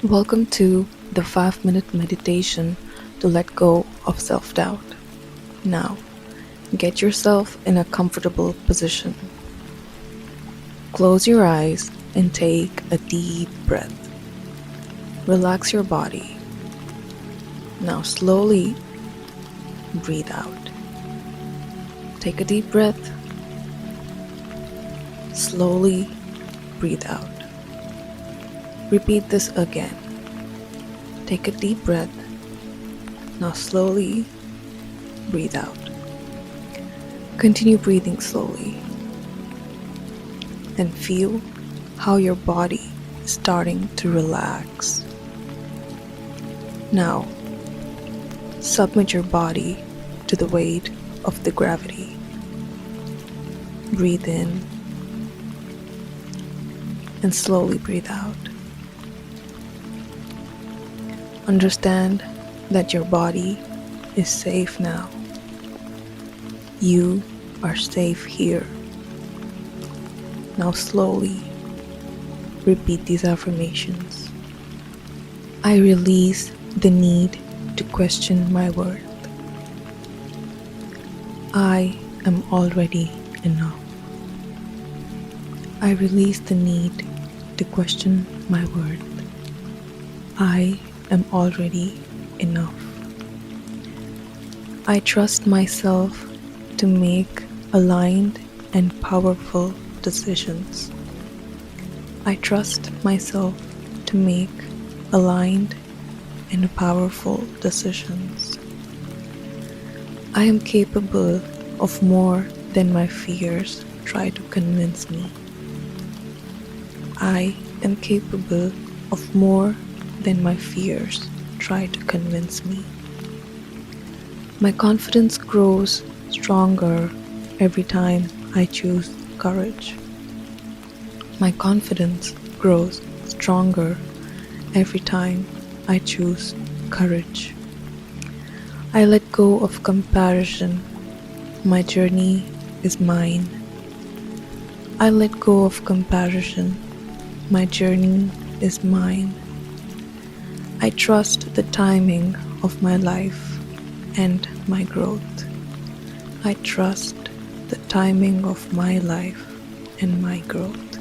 Welcome to the 5-minute meditation to let go of self-doubt. Now, get yourself in a comfortable position. Close your eyes and take a deep breath. Relax your body. Now slowly breathe out. Take a deep breath. Slowly breathe out. Repeat this again. Take a deep breath. Now slowly breathe out. Continue breathing slowly and feel how your body is starting to relax. Now, submit your body to the weight of the gravity. Breathe in and slowly breathe out. Understand that your body is safe now. You are safe here. Now slowly repeat these affirmations. I release the need to question my worth. I am already enough. I release the need to question my worth. I am already enough. I trust myself to make aligned and powerful decisions. I trust myself to make aligned and powerful decisions. I am capable of more than my fears try to convince me. I am capable of more than my fears try to convince me. My confidence grows stronger every time I choose courage. My confidence grows stronger every time I choose courage. I let go of comparison. My journey is mine. I let go of comparison. My journey is mine. I trust the timing of my life and my growth. I trust the timing of my life and my growth.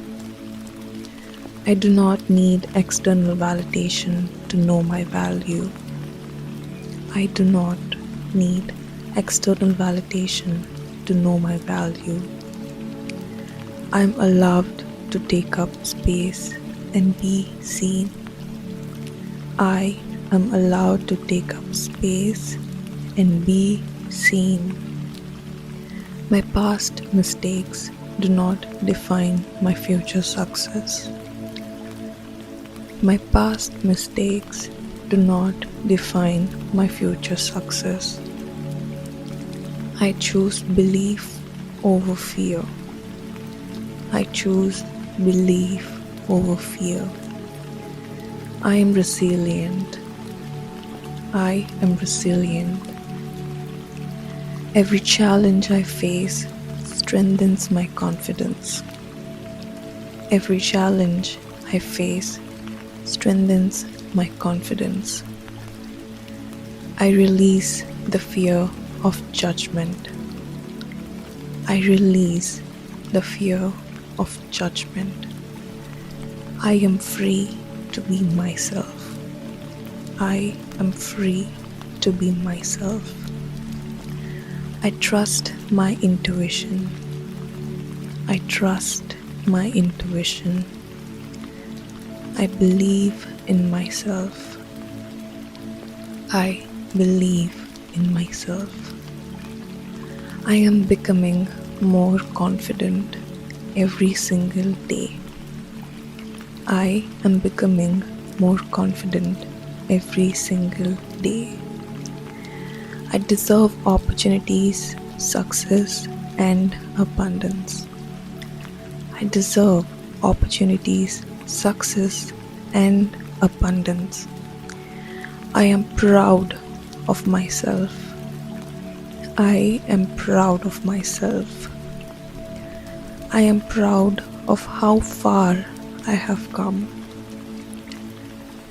I do not need external validation to know my value. I do not need external validation to know my value. I am allowed to take up space and be seen. I am allowed to take up space and be seen. My past mistakes do not define my future success. My past mistakes do not define my future success. I choose belief over fear. I choose belief over fear. I am resilient. I am resilient. Every challenge I face strengthens my confidence. Every challenge I face strengthens my confidence. I release the fear of judgment. I release the fear of judgment. I am free to be myself. I am free to be myself. I trust my intuition. I trust my intuition. I believe in myself. I believe in myself. I am becoming more confident every single day. I am becoming more confident every single day. I deserve opportunities, success, and abundance. I deserve opportunities, success, and abundance. I am proud of myself. I am proud of myself. I am proud of how far I have come.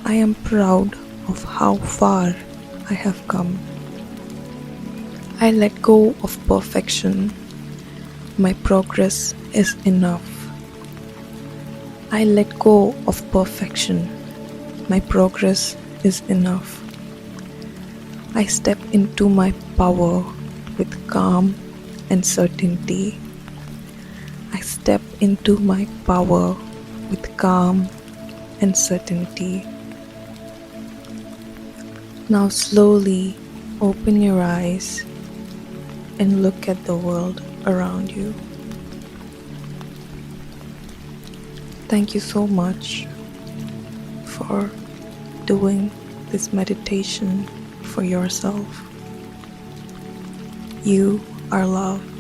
I am proud of how far I have come. I let go of perfection. My progress is enough. I let go of perfection. My progress is enough. I step into my power with calm and certainty. I step into my power with calm and certainty. Now slowly open your eyes and look at the world around you. Thank you so much for doing this meditation for yourself. You are loved.